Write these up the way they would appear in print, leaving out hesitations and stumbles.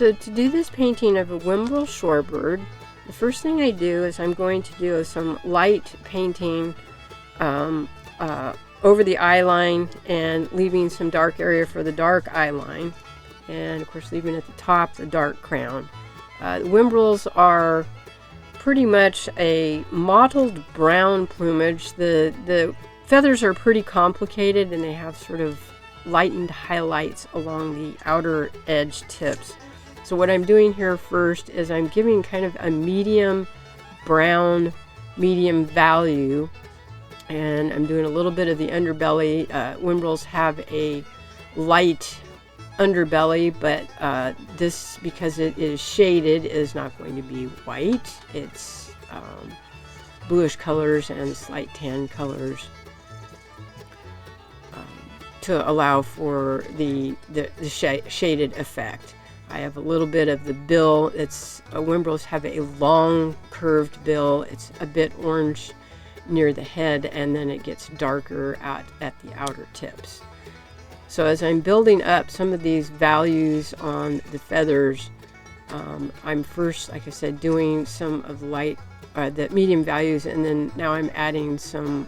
So to do this painting of a Whimbrel shorebird, the first thing I do is I'm going to do some light painting over the eye line and leaving some dark area for the dark eye line, and of course leaving at the top the dark crown. The Whimbrels are pretty much a mottled brown plumage. The feathers are pretty complicated, and they have sort of lightened highlights along the outer edge tips. So what I'm doing here first is I'm giving kind of a medium brown, medium value, and I'm doing a little bit of the underbelly. Whimbrels have a light underbelly, but this, because it is shaded, is not going to be white. It's bluish colors and slight tan colors to allow for the shaded effect. I have a little bit of the bill. Whimbrels have a long curved bill. It's a bit orange near the head, and then it gets darker at the outer tips. So as I'm building up some of these values on the feathers, I'm first, like I said, doing some of the medium values, and then now I'm adding some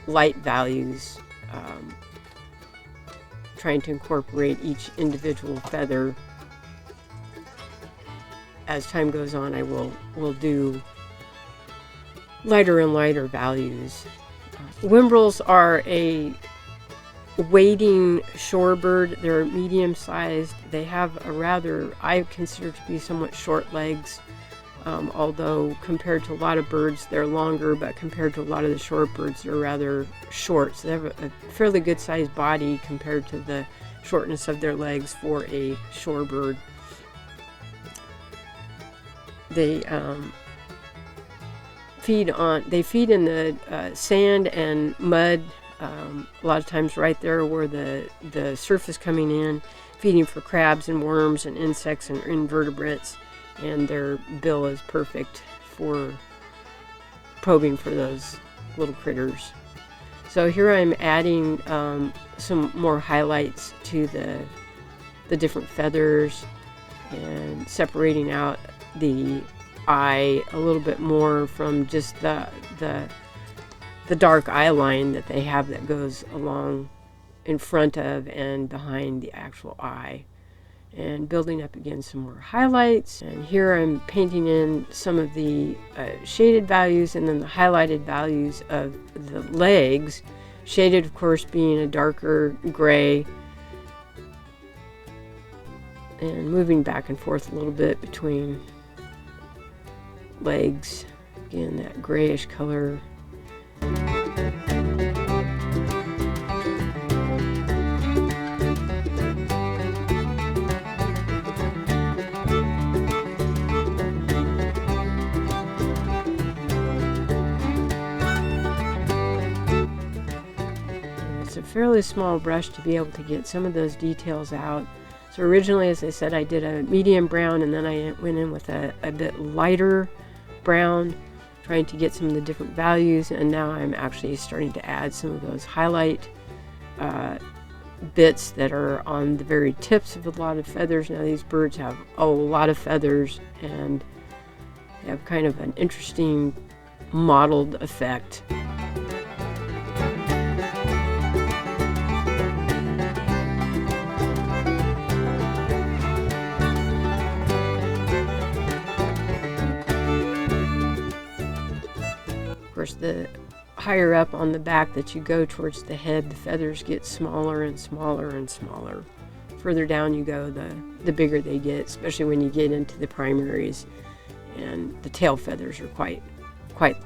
light values, trying to incorporate each individual feather. As time goes on, I will do lighter and lighter values. Whimbrels are a wading shorebird. They're medium sized. They have a rather, I consider to be somewhat short legs, although compared to a lot of birds they're longer, but compared to a lot of the shorebirds they're rather short. So they have a fairly good sized body compared to the shortness of their legs for a shorebird. They feed in the sand and mud, a lot of times right there where the surf is coming in, feeding for crabs and worms and insects and invertebrates, and their bill is perfect for probing for those little critters. So here I'm adding some more highlights to the different feathers and separating out the eye a little bit more from just the dark eye line that they have that goes along in front of and behind the actual eye, and building up again some more highlights. And here I'm painting in some of the shaded values and then the highlighted values of the legs, shaded of course being a darker gray, and moving back and forth a little bit between legs, again that grayish color. It's a fairly small brush to be able to get some of those details out. So originally, as I said, I did a medium brown, and then I went in with a bit lighter brown, trying to get some of the different values, and now I'm actually starting to add some of those highlight bits that are on the very tips of a lot of feathers. Now these birds have a lot of feathers, and they have kind of an interesting mottled effect. Of course, the higher up on the back that you go towards the head, the feathers get smaller and smaller and smaller. Further down you go, the bigger they get, especially when you get into the primaries, and the tail feathers are quite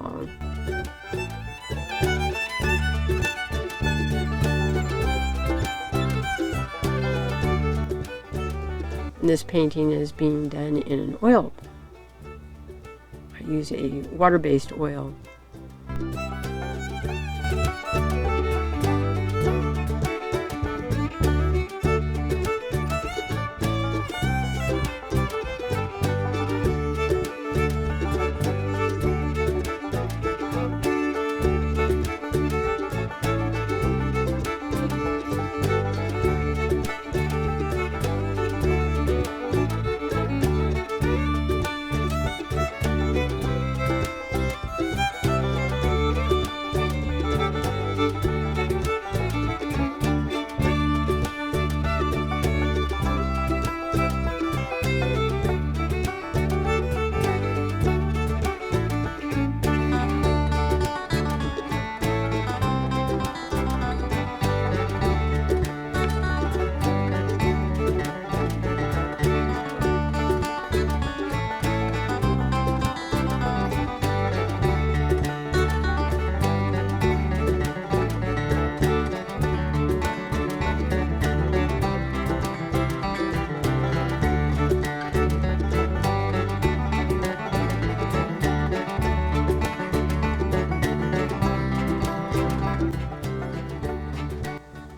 long. And this painting is being done in an oil. I use a water-based oil.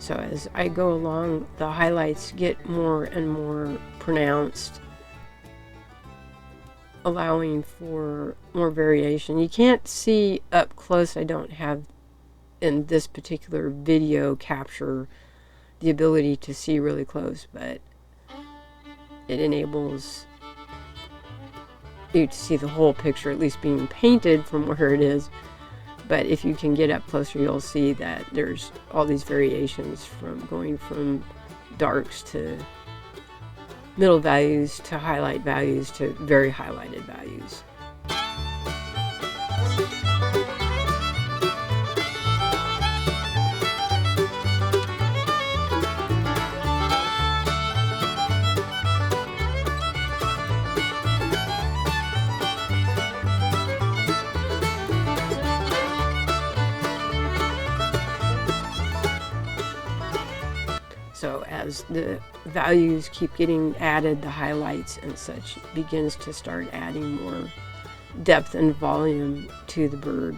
So as I go along, the highlights get more and more pronounced, allowing for more variation. You can't see up close. I don't have in this particular video capture the ability to see really close, but it enables you to see the whole picture, at least being painted from where it is. But if you can get up closer, you'll see that there's all these variations from going from darks to middle values to highlight values to very highlighted values. So as the values keep getting added, the highlights and such begins to start adding more depth and volume to the bird.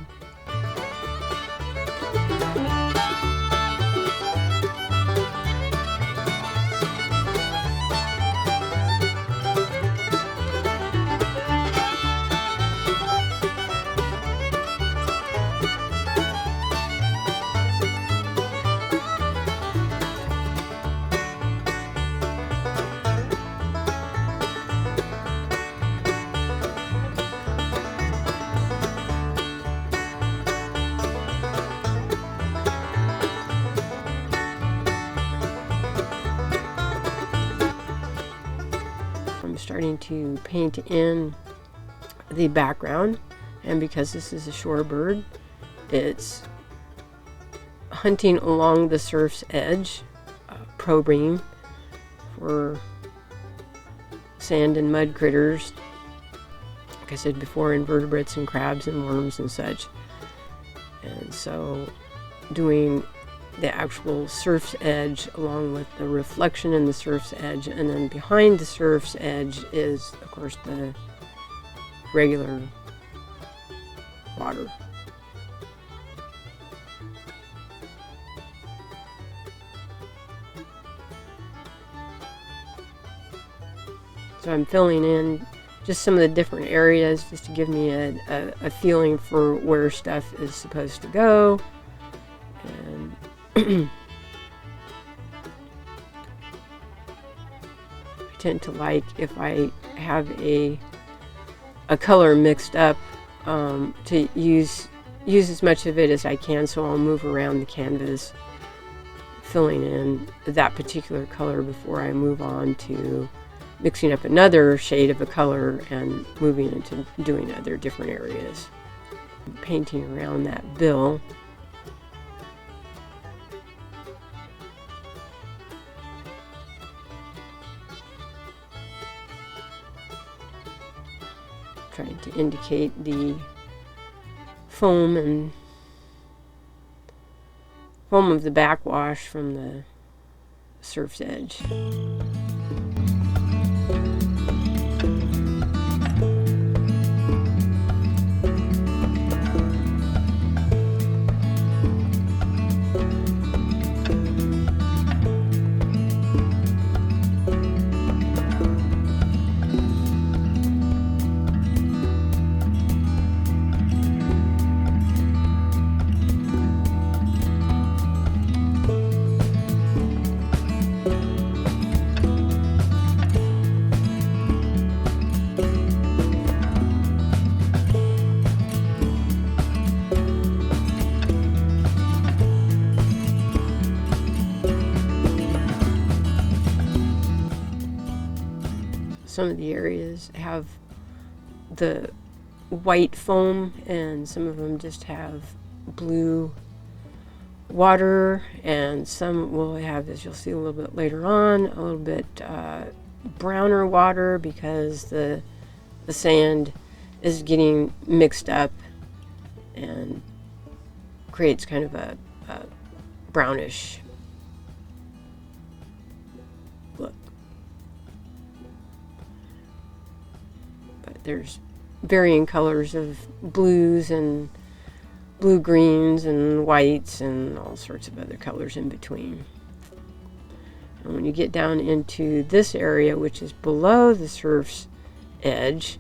I'm starting to paint in the background, and because this is a shorebird, it's hunting along the surf's edge, probing for sand and mud critters, like I said before, invertebrates and crabs and worms and such. And so doing the actual surf's edge along with the reflection in the surf's edge, and then behind the surf's edge is of course the regular water. So I'm filling in just some of the different areas just to give me a feeling for where stuff is supposed to go. And I tend to like, if I have a color mixed up, to use as much of it as I can, so I'll move around the canvas filling in that particular color before I move on to mixing up another shade of a color and moving into doing other different areas. Painting around that bill. Trying to indicate the foam of the backwash from the surf's edge. Some of the areas have the white foam, and some of them just have blue water, and some will have, as you'll see a little bit later on, a little bit browner water because the sand is getting mixed up and creates kind of a brownish look. But there's varying colors of blues and blue greens and whites and all sorts of other colors in between. And when you get down into this area, which is below the surf's edge,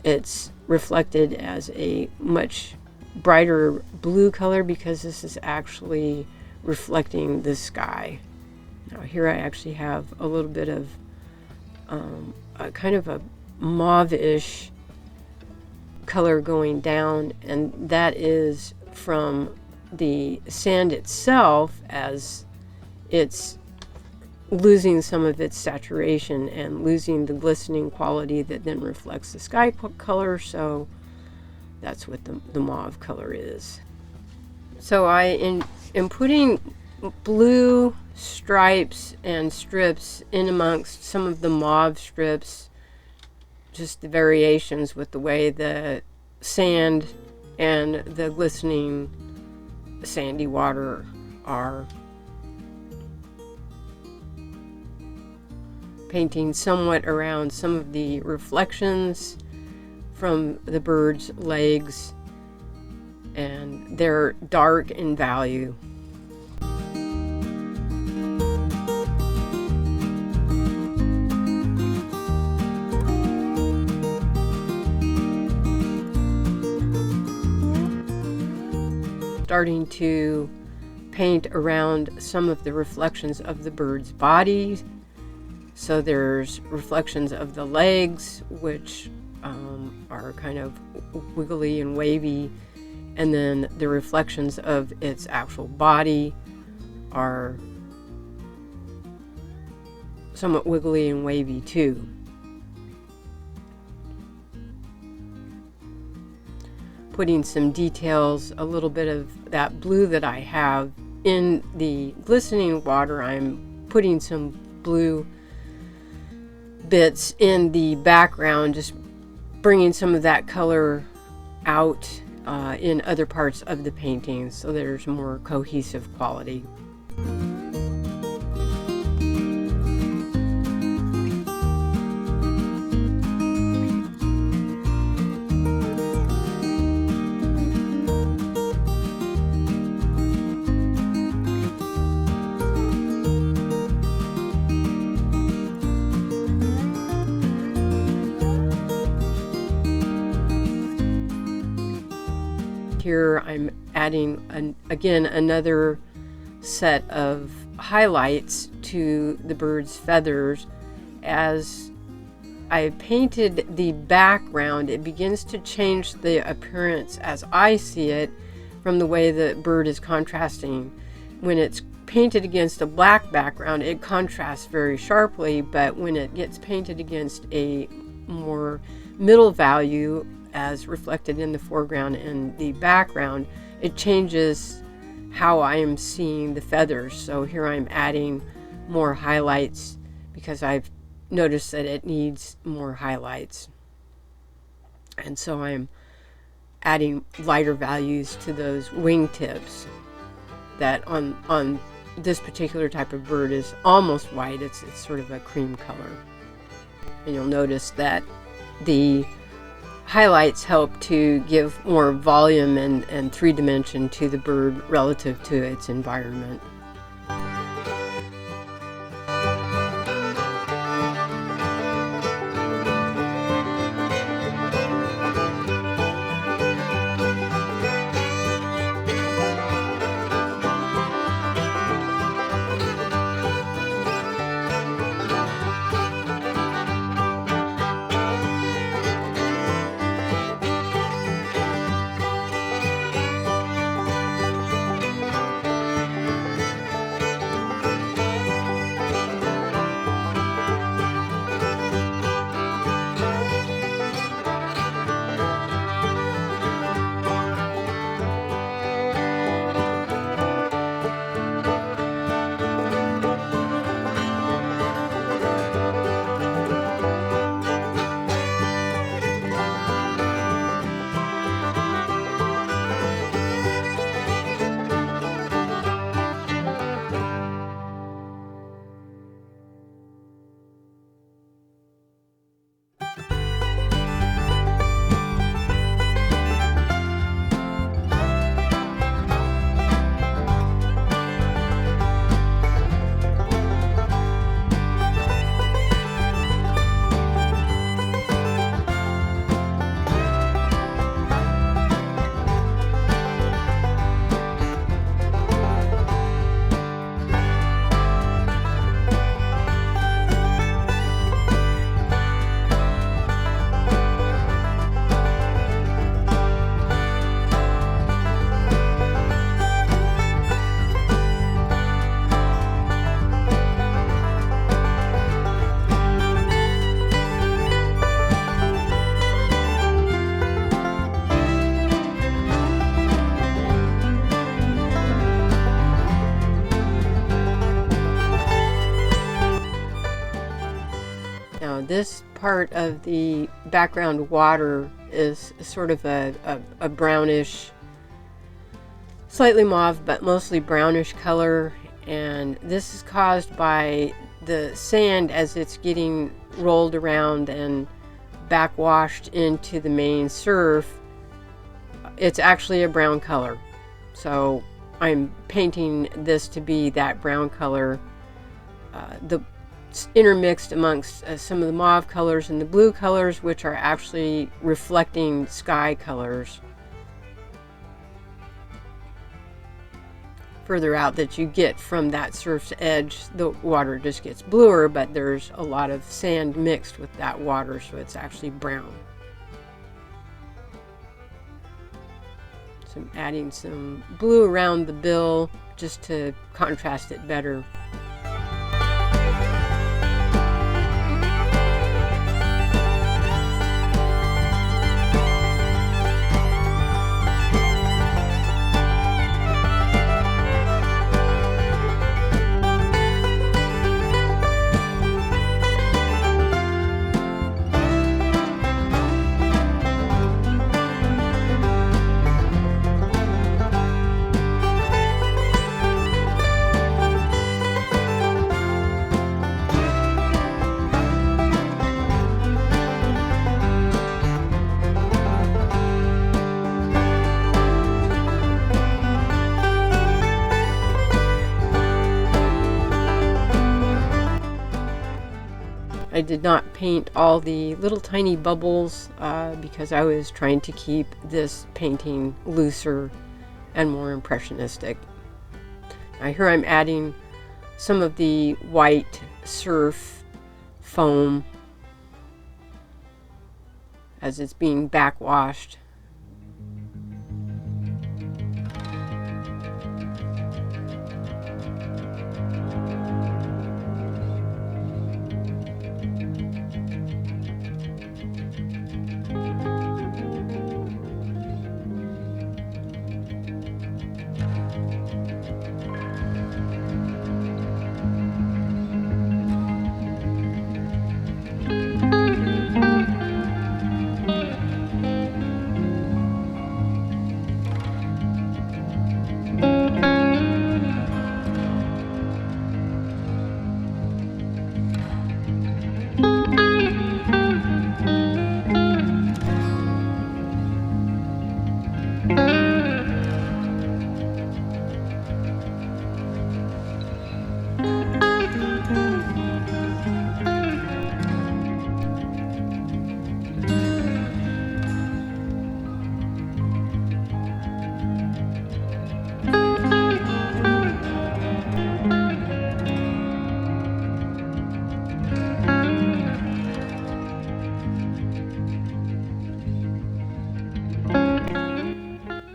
it's reflected as a much brighter blue color because this is actually reflecting the sky. Now here I actually have a little bit of a kind of a mauve-ish color going down, and that is from the sand itself as it's losing some of its saturation and losing the glistening quality that then reflects the sky color. So that's what the mauve color is. So I am putting blue stripes and strips in amongst some of the mauve strips, just the variations with the way the sand and the glistening sandy water are. Painting somewhat around some of the reflections from the bird's legs, and they're dark in value. Starting to paint around some of the reflections of the bird's body. So there's reflections of the legs, which are kind of wiggly and wavy, and then the reflections of its actual body are somewhat wiggly and wavy too. Putting some details, a little bit of that blue that I have in the glistening water. I'm putting some blue bits in the background, just bringing some of that color out in other parts of the painting so there's more cohesive quality. Here I'm adding again another set of highlights to the bird's feathers. As I painted the background, it begins to change the appearance as I see it from the way the bird is contrasting. When it's painted against a black background, it contrasts very sharply, but when it gets painted against a more middle value as reflected in the foreground and the background, it changes how I am seeing the feathers. So here I'm adding more highlights because I've noticed that it needs more highlights. And so I'm adding lighter values to those wingtips that on this particular type of bird is almost white. It's sort of a cream color. And you'll notice that the highlights help to give more volume and three-dimension to the bird relative to its environment. this part of the background water is sort of a brownish, slightly mauve, but mostly brownish color. And this is caused by the sand as it's getting rolled around and backwashed into the main surf. It's actually a brown color. So I'm painting this to be that brown color. Intermixed amongst some of the mauve colors and the blue colors, which are actually reflecting sky colors. Further out that you get from that surf's edge, the water just gets bluer, but there's a lot of sand mixed with that water, so it's actually brown. So I'm adding some blue around the bill just to contrast it better. I did not paint all the little tiny bubbles because I was trying to keep this painting looser and more impressionistic. Now here I'm adding some of the white surf foam as it's being backwashed.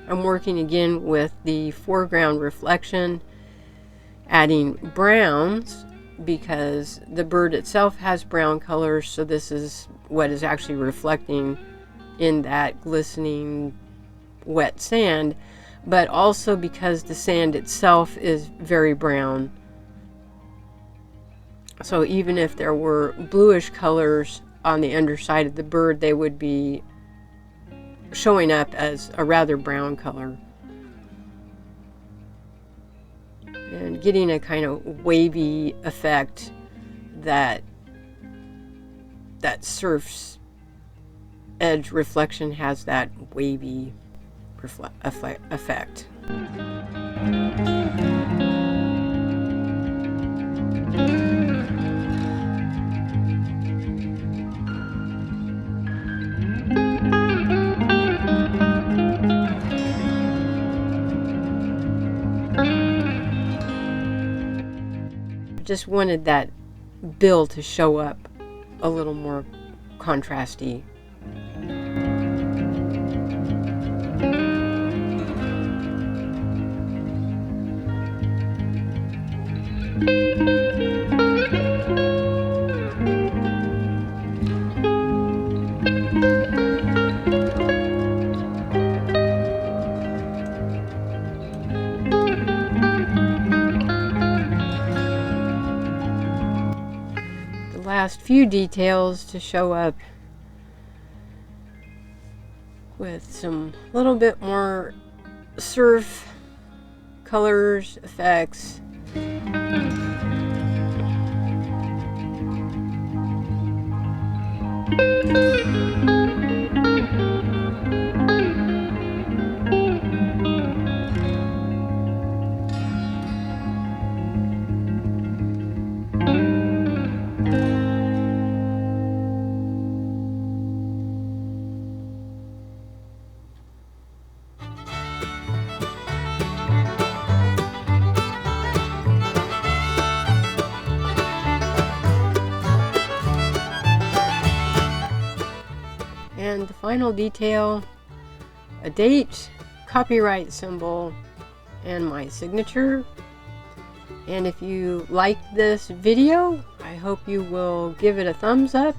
I'm working again with the foreground reflection, adding browns because the bird itself has brown colors, so this is what is actually reflecting in that glistening wet sand, but also because the sand itself is very brown. So even if there were bluish colors on the underside of the bird, they would be showing up as a rather brown color. And getting a kind of wavy effect that surf's edge reflection has, that wavy effect. Just wanted that bill to show up a little more contrasty. few details to show up with some little bit more surf colors, effects. And the final detail, a date, copyright symbol, and my signature. And if you liked this video, I hope you will give it a thumbs up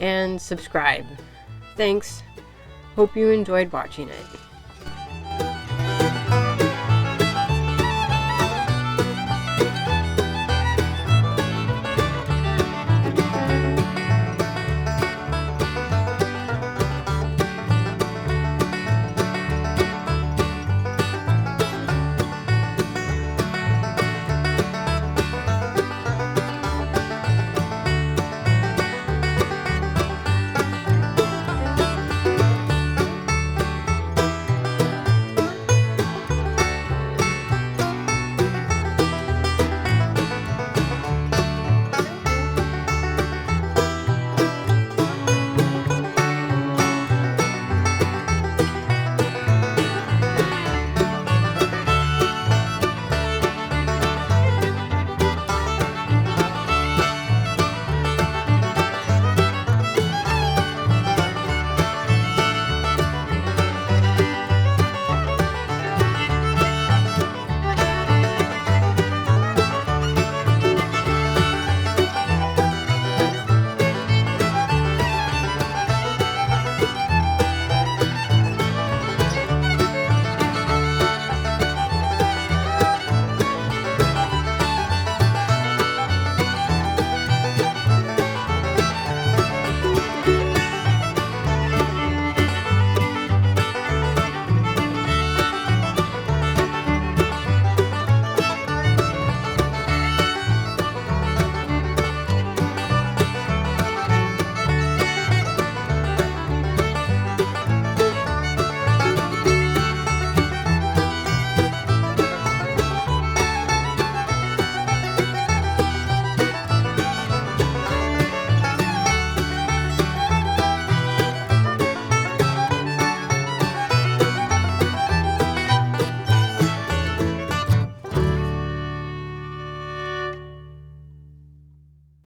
and subscribe. Thanks. Hope you enjoyed watching it.